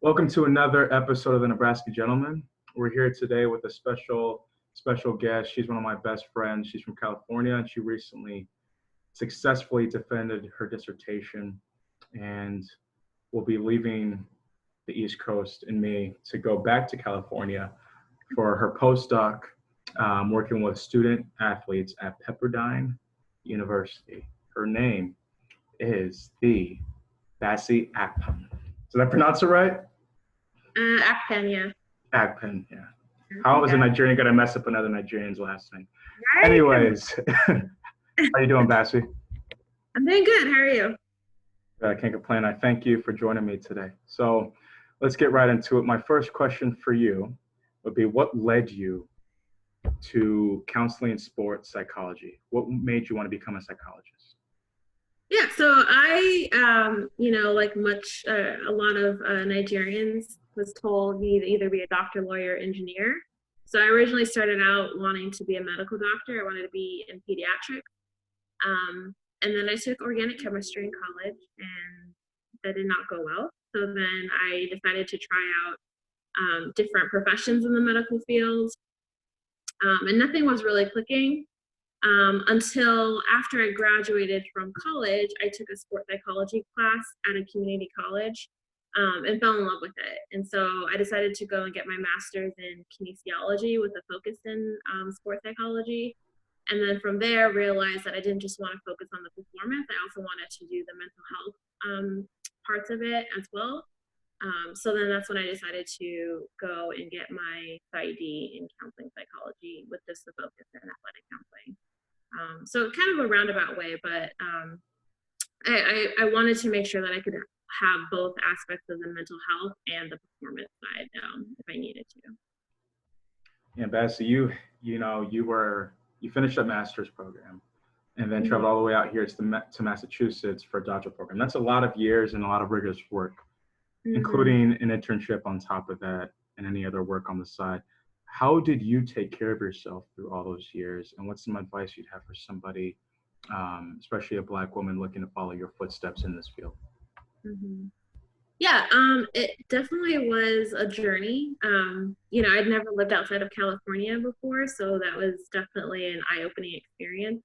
Welcome to another episode of the Nebraska Gentleman. We're here today with a special guest. She's one of my best friends. She's from California, and she recently successfully defended her dissertation and will be leaving the East Coast and me to go back to California for her postdoc, working with student athletes at Pepperdine University. Her name is the Bassey Akpan. Did I pronounce it right? Akpan, yeah. Akpan, yeah. How is a Nigerian going to mess up another Nigerian's last name? Right? Anyways, how you doing, Bassey? I'm doing good. How are you? I can't complain. I thank you for joining me today. So let's get right into it. My first question for you would be, what led you to counseling and sports psychology? What made you want to become a psychologist? Yeah, so I, like a lot of Nigerians was told you need to either be a doctor, lawyer, or engineer. So I originally started out wanting to be a medical doctor. I wanted to be in pediatrics. And then I took organic chemistry in college, and that did not go well. So then I decided to try out different professions in the medical field, and nothing was really clicking. Until after I graduated from college, I took a sports psychology class at a community college and fell in love with it. And so I decided to go and get my master's in kinesiology with a focus in sports psychology. And then from there, realized that I didn't just want to focus on the performance. I also wanted to do the mental health parts of it as well. So then that's when I decided to go and get my PsyD in counseling psychology with just the focus in athletic counseling. So kind of a roundabout way, but I wanted to make sure that I could have both aspects of the mental health and the performance side if I needed to. Yeah, Bassey, you finished a master's program and then traveled all the way out here to Massachusetts for a doctoral program. That's a lot of years and a lot of rigorous work, including an internship on top of that and any other work on the side. How did you take care of yourself through all those years? And what's some advice you'd have for somebody, especially a Black woman looking to follow your footsteps in this field? Yeah, it definitely was a journey. I'd never lived outside of California before, so that was definitely an eye-opening experience.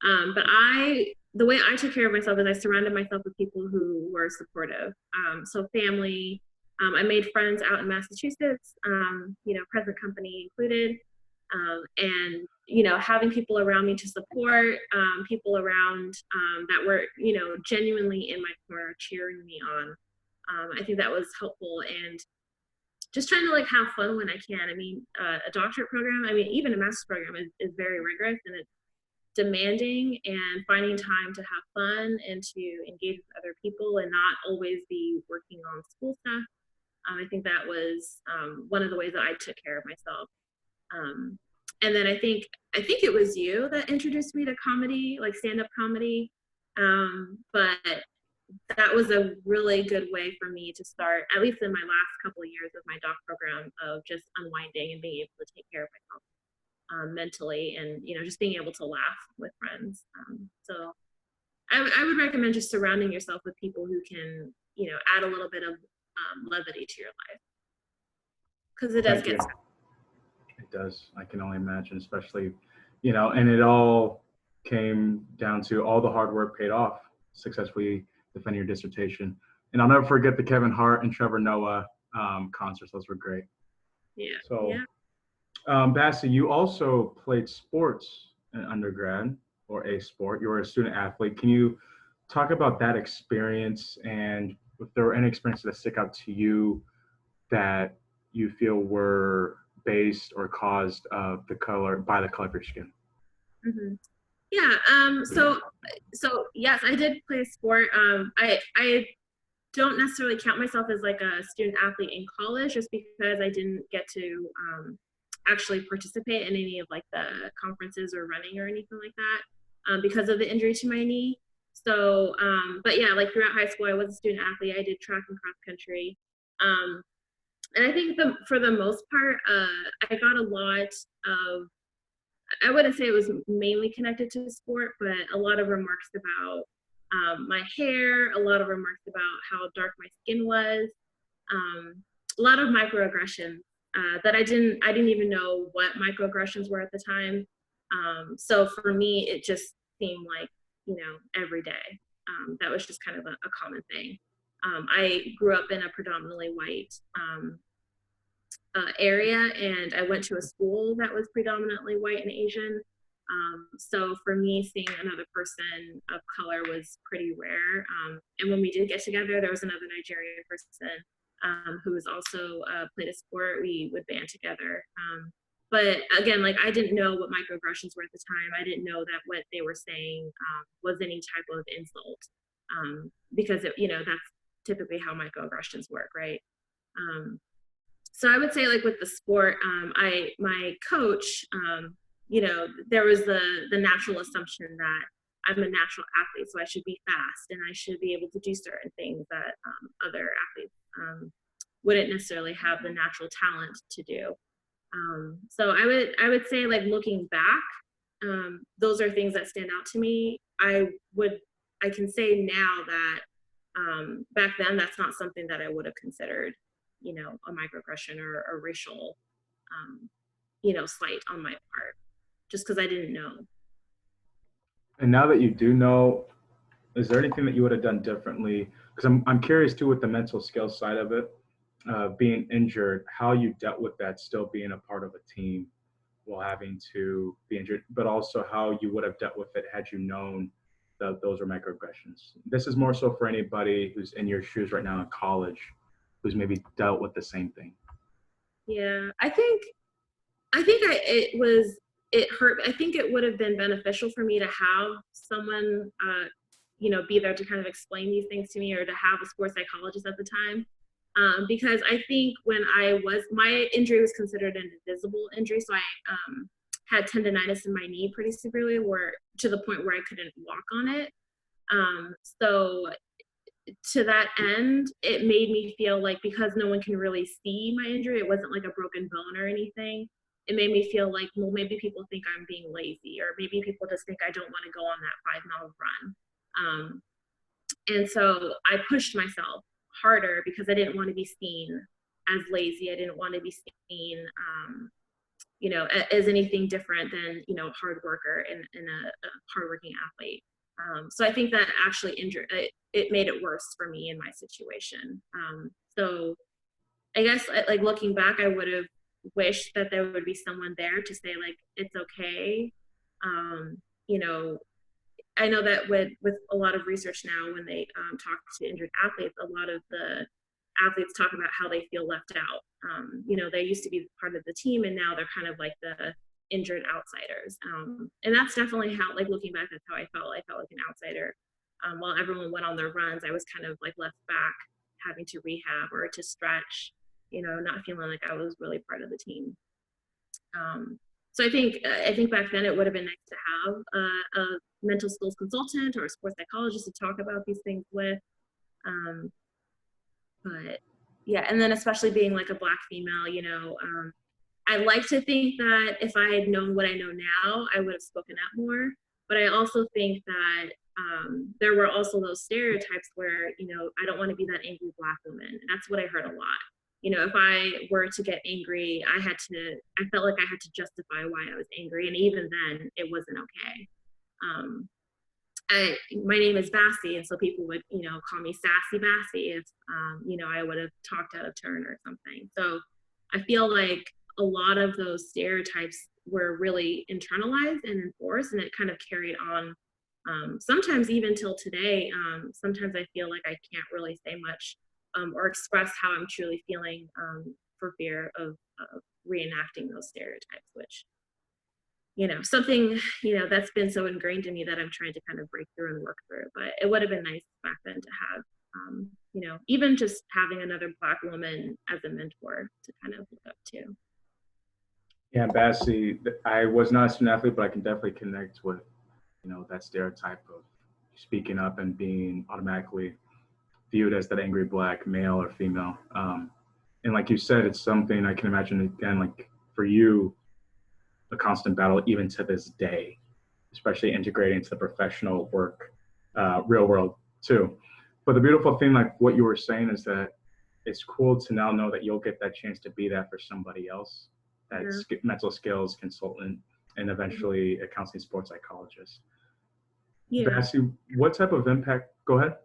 But the way I took care of myself is I surrounded myself with people who were supportive. So family, I made friends out in Massachusetts, present company included, and having people around me to support, people around that were genuinely in my corner cheering me on. I think that was helpful, and just trying to have fun when I can. I mean, a doctorate program, even a master's program is very rigorous and it's demanding, and finding time to have fun and to engage with other people and not always be working on school stuff. I think that was one of the ways that I took care of myself. And then I think it was you that introduced me to comedy, like stand-up comedy. But that was a really good way for me to start, at least in my last couple of years of my doc program, of just unwinding and being able to take care of myself mentally, and just being able to laugh with friends. So I would recommend just surrounding yourself with people who can add a little bit of levity to your life, because it does get stressful. It does. I can only imagine, especially and it all came down to all the hard work paid off, successfully defending your dissertation. And I'll never forget the Kevin Hart and Trevor Noah concerts. Those were great. Yeah. So yeah. Bassey, you also played sports in undergrad, or a sport. You were a student athlete. Can you talk about that experience, and if there were any experiences that stick out to you that you feel were based or caused by the color of your skin? Yeah. So yes, I did play a sport. I don't necessarily count myself as like a student athlete in college, just because I didn't get to actually participate in any of like the conferences or running or anything like that because of the injury to my knee. So, but yeah, like throughout high school, I was a student athlete. I did track and cross country. And I think for the most part, I got a lot of, I wouldn't say it was mainly connected to sport, but a lot of remarks about my hair, a lot of remarks about how dark my skin was. a lot of microaggressions that I didn't even know what microaggressions were at the time. So for me, it just seemed like, every day. That was just kind of a common thing. I grew up in a predominantly white area, and I went to a school that was predominantly white and Asian. So for me, seeing another person of color was pretty rare. And when we did get together, there was another Nigerian person who was also played a sport. We would band together. But again, like, I didn't know what microaggressions were at the time. I didn't know that what they were saying was any type of insult, because that's typically how microaggressions work, right? So I would say, like, with the sport, my coach, there was the natural assumption that I'm a natural athlete, so I should be fast and I should be able to do certain things that other athletes wouldn't necessarily have the natural talent to do. So I would say, like, looking back, those are things that stand out to me. I can say now that back then, that's not something that I would have considered, a microaggression or a racial, slight on my part, just because I didn't know. And now that you do know, is there anything that you would have done differently? Because I'm curious too, with the mental skills side of it, being injured, how you dealt with that, still being a part of a team while having to be injured, but also how you would have dealt with it had you known that those were microaggressions. This is more so for anybody who's in your shoes right now in college, who's maybe dealt with the same thing. Yeah, it hurt. I think it would have been beneficial for me to have someone, be there to kind of explain these things to me, or to have a sports psychologist at the time. Because I think when my injury was considered an invisible injury. So I had tendonitis in my knee pretty severely, to the point where I couldn't walk on it. So to that end, it made me feel like, because no one can really see my injury, it wasn't like a broken bone or anything. It made me feel like, well, maybe people think I'm being lazy, or maybe people just think I don't want to go on that 5-mile run. And so I pushed myself harder because I didn't want to be seen as lazy. I didn't want to be seen, as anything different than, a hard worker and a hardworking athlete. So I think that actually it made it worse for me in my situation. So I guess, like, looking back, I would have wished that there would be someone there to say, like, it's okay. I know that with a lot of research now, when they talk to injured athletes, a lot of the athletes talk about how they feel left out. They used to be part of the team, and now they're kind of like the injured outsiders. And that's definitely how, like, looking back, that's how I felt. I felt like an outsider. While everyone went on their runs, I was kind of like left back, having to rehab or to stretch, not feeling like I was really part of the team. So I think back then it would have been nice to have a mental skills consultant or a sports psychologist to talk about these things with. But yeah, and then especially being like a Black female, I like to think that if I had known what I know now, I would have spoken up more. But I also think that there were also those stereotypes where, I don't want to be that angry Black woman. And that's what I heard a lot. If I were to get angry, I felt like I had to justify why I was angry. And even then, it wasn't okay. My name is Bassey, and so people would, call me Sassy Bassey if, I would have talked out of turn or something. So I feel like a lot of those stereotypes were really internalized and enforced, and it kind of carried on. Sometimes even till today, sometimes I feel like I can't really say much or express how I'm truly feeling for fear of reenacting those stereotypes, which, something, that's been so ingrained in me that I'm trying to kind of break through and work through. But it would have been nice back then to have, even just having another Black woman as a mentor to kind of look up to. Yeah, Bassey, I was not a student athlete, but I can definitely connect with, that stereotype of speaking up and being automatically viewed as that angry Black male or female. And like you said, it's something I can imagine, again, like for you, a constant battle even to this day, especially integrating into the professional work, real world too. But the beautiful thing, like what you were saying, is that it's cool to now know that you'll get that chance to be that for somebody else, that Yeah. mental skills consultant, and eventually a counseling sports psychologist. Yeah. Bassey, what type of impact? Go ahead.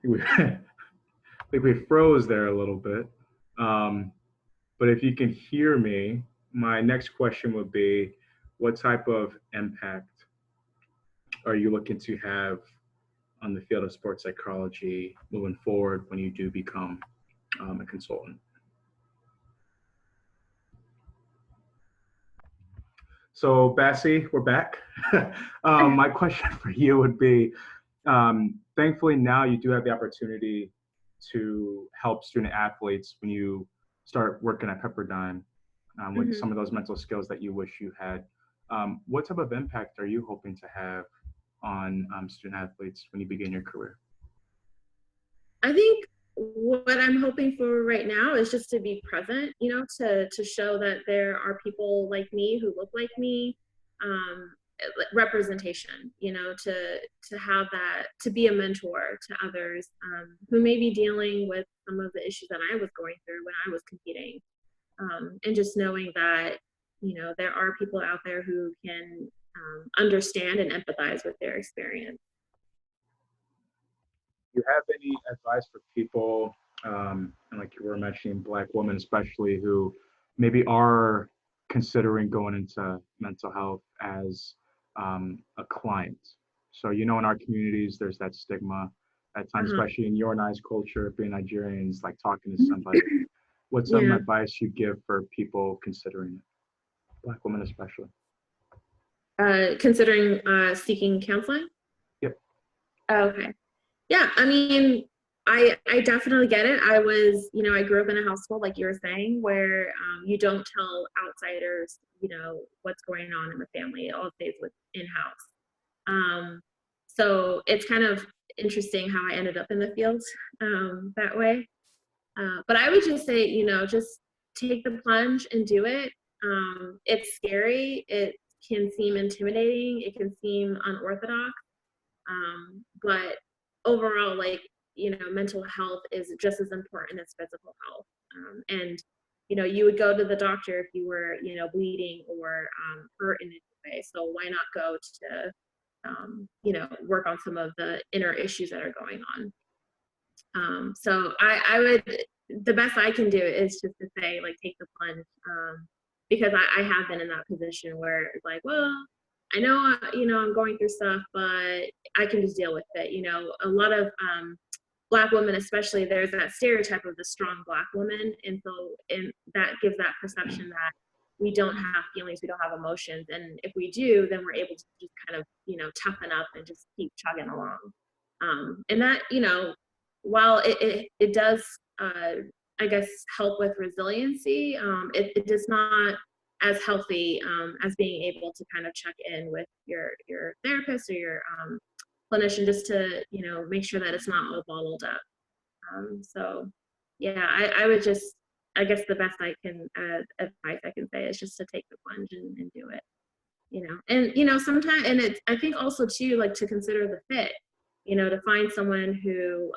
I think we froze there a little bit. Um, but if you can hear me, my next question would be, what type of impact are you looking to have on the field of sports psychology moving forward when you do become a consultant? So, Bassey, we're back. My question for you would be, thankfully now you do have the opportunity to help student athletes when you start working at Pepperdine with Mhm. some of those mental skills that you wish you had. What type of impact are you hoping to have on student athletes when you begin your career? I think what I'm hoping for right now is just to be present, to show that there are people like me who look like me, um, representation, to have that, to be a mentor to others who may be dealing with some of the issues that I was going through when I was competing, and just knowing that, there are people out there who can understand and empathize with their experience. Do you have any advice for people, and like you were mentioning, Black women especially, who maybe are considering going into mental health as a client? So, in our communities, there's that stigma at times, Uh-huh. especially in your and I's culture, being Nigerians, like talking to somebody. What's some Yeah. advice you give for people considering it, Black women especially? Considering seeking counseling. Yep. Oh, okay. Yeah, I mean, I definitely get it. I grew up in a household, like you were saying, where you don't tell outsiders, what's going on in the family. It all stays with in-house. So it's kind of interesting how I ended up in the field that way. But I would just say, just take the plunge and do it. It's scary. It can seem intimidating. It can seem unorthodox. But overall, like, mental health is just as important as physical health. And, you would go to the doctor if you were, bleeding or hurt in any way. So why not go to, work on some of the inner issues that are going on? So I would, the best I can do is just to say, like, take the plunge, because I have been in that position where it's like, well, I know, I'm going through stuff, but I can just deal with it. A lot of Black women, especially, there's that stereotype of the strong Black woman. And that gives that perception that we don't have feelings, we don't have emotions. And if we do, then we're able to just kind of, toughen up and just keep chugging along. And that, while it does, I guess, help with resiliency, it does not as healthy as being able to kind of check in with your therapist or your clinician, just to make sure that it's not all bottled up. So yeah, I would just, I guess the best I can advice I can say is just to take the plunge and do it. And sometimes, and it's, I think also too, like, to consider the fit, to find someone who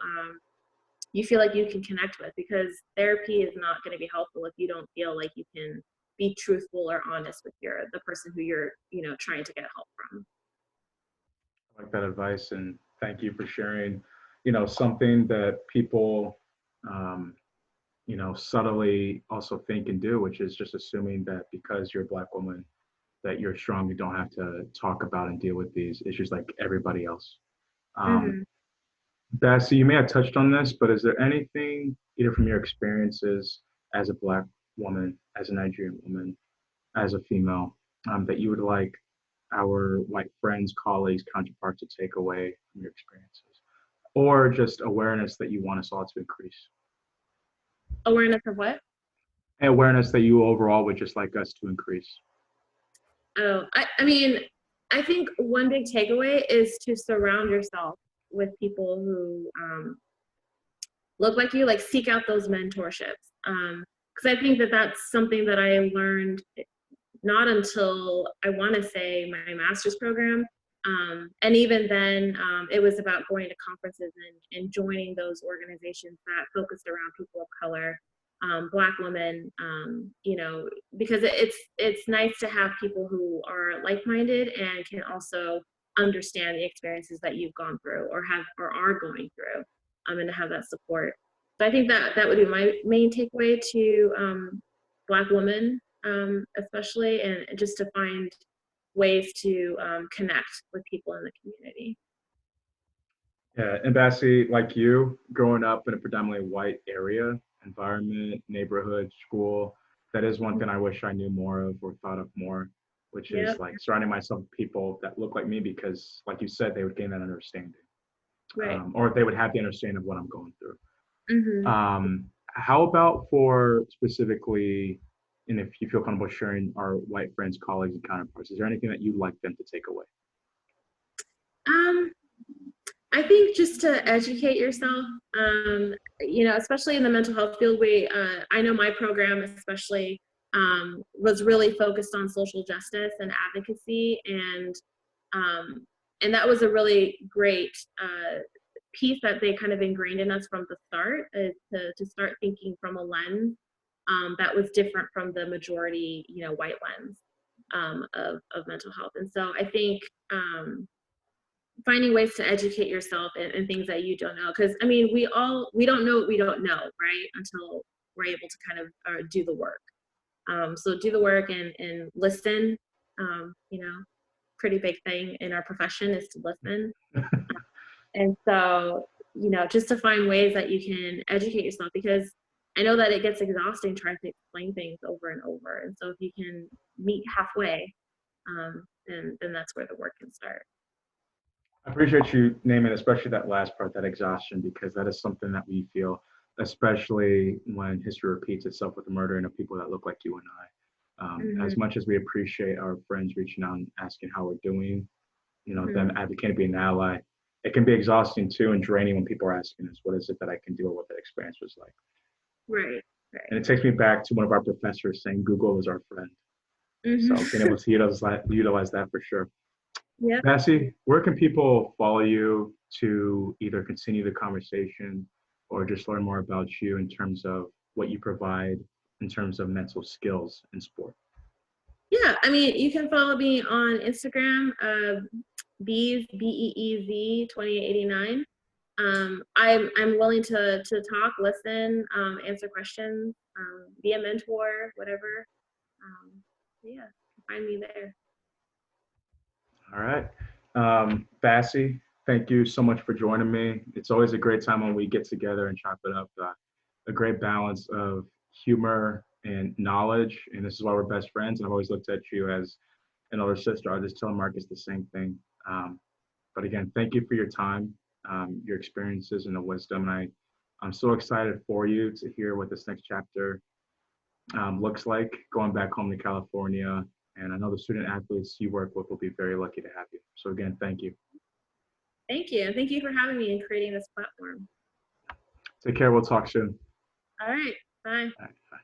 you feel like you can connect with, because therapy is not going to be helpful if you don't feel like you can be truthful or honest with the person who you're trying to get help from. I like that advice, and thank you for sharing, something that people, um, subtly also think and do, which is just assuming that because you're a Black woman, that you're strong, you don't have to talk about and deal with these issues like everybody else. Um, Mm-hmm. Bassey, you may have touched on this, but is there anything, either from your experiences as a Black woman, as a Nigerian woman, as a female, that you would like our white friends, colleagues, counterparts to take away from your experiences, or just awareness that you want us all to increase? Awareness of what? And awareness that you overall would just like us to increase. Oh, I mean, I think one big takeaway is to surround yourself with people who look like you, like, seek out those mentorships. Because I think that that's something that I learned not until, I want to say, my master's program. And even then, it was about going to conferences and joining those organizations that focused around people of color, Black women, you know, because it's nice to have people who are like-minded and can also understand the experiences that you've gone through or are going through, and to have that support. So I think that would be my main takeaway to Black women, especially, and just to find ways to connect with people in the community. Yeah, and Bassey, like you, growing up in a predominantly white area, environment, neighborhood, school, that is one thing I wish I knew more of or thought of more, which Yeah, is like surrounding myself with people that look like me because, like you said, they would gain that understanding, right. or they would have the understanding of what I'm going through. Hmm. How about for specifically, and if you feel comfortable sharing our white friends, colleagues, and counterparts, is there anything that you'd like them to take away? Um, I think just to educate yourself, you know, especially in the mental health field, I know my program especially was really focused on social justice and advocacy, um, and that was a really great piece that they kind of ingrained in us from the start, is to start thinking from a lens that was different from the majority, you know, white lens of mental health. And so I think finding ways to educate yourself and things that you don't know, because I mean we don't know what we don't know, right, until we're able to kind of do the work. So do the work and listen. You know, pretty big thing in our profession is to listen. And so, you know, just to find ways that you can educate yourself, because I know that it gets exhausting trying to explain things over and over. And so if you can meet halfway, then that's where the work can start. I appreciate you naming, especially that last part, that exhaustion, because that is something that we feel, especially when history repeats itself with the murdering of people that look like you and I. Hmm. As much as we appreciate our friends reaching out and asking how we're doing, you know, them Hmm. advocating, being an ally, it can be exhausting too and draining when people are asking us, what is it that I can do or what that experience was like? Right, right. And it takes me back to one of our professors saying Google is our friend. So being Hmm. able to utilize that for sure. Yep. Bassey, where can people follow you to either continue the conversation or just learn more about you in terms of what you provide in terms of mental skills in sport? Yeah, I mean, you can follow me on Instagram, Beez, BEEZ 2889. I'm willing to talk, listen, answer questions, be a mentor, whatever. Yeah, find me there. All right. Bassey, thank you so much for joining me. It's always a great time when we get together and chop it up. A great balance of humor and knowledge. And this is why we're best friends. And I've always looked at you as an older sister. I'll just tell Marcus the same thing. But again, thank you for your time, your experiences, and the wisdom. And I'm so excited for you to hear what this next chapter looks like going back home to California. And I know the student athletes you work with will be very lucky to have you. So again, thank you. Thank you. And thank you for having me and creating this platform. Take care. We'll talk soon. All right. Bye. All right, bye.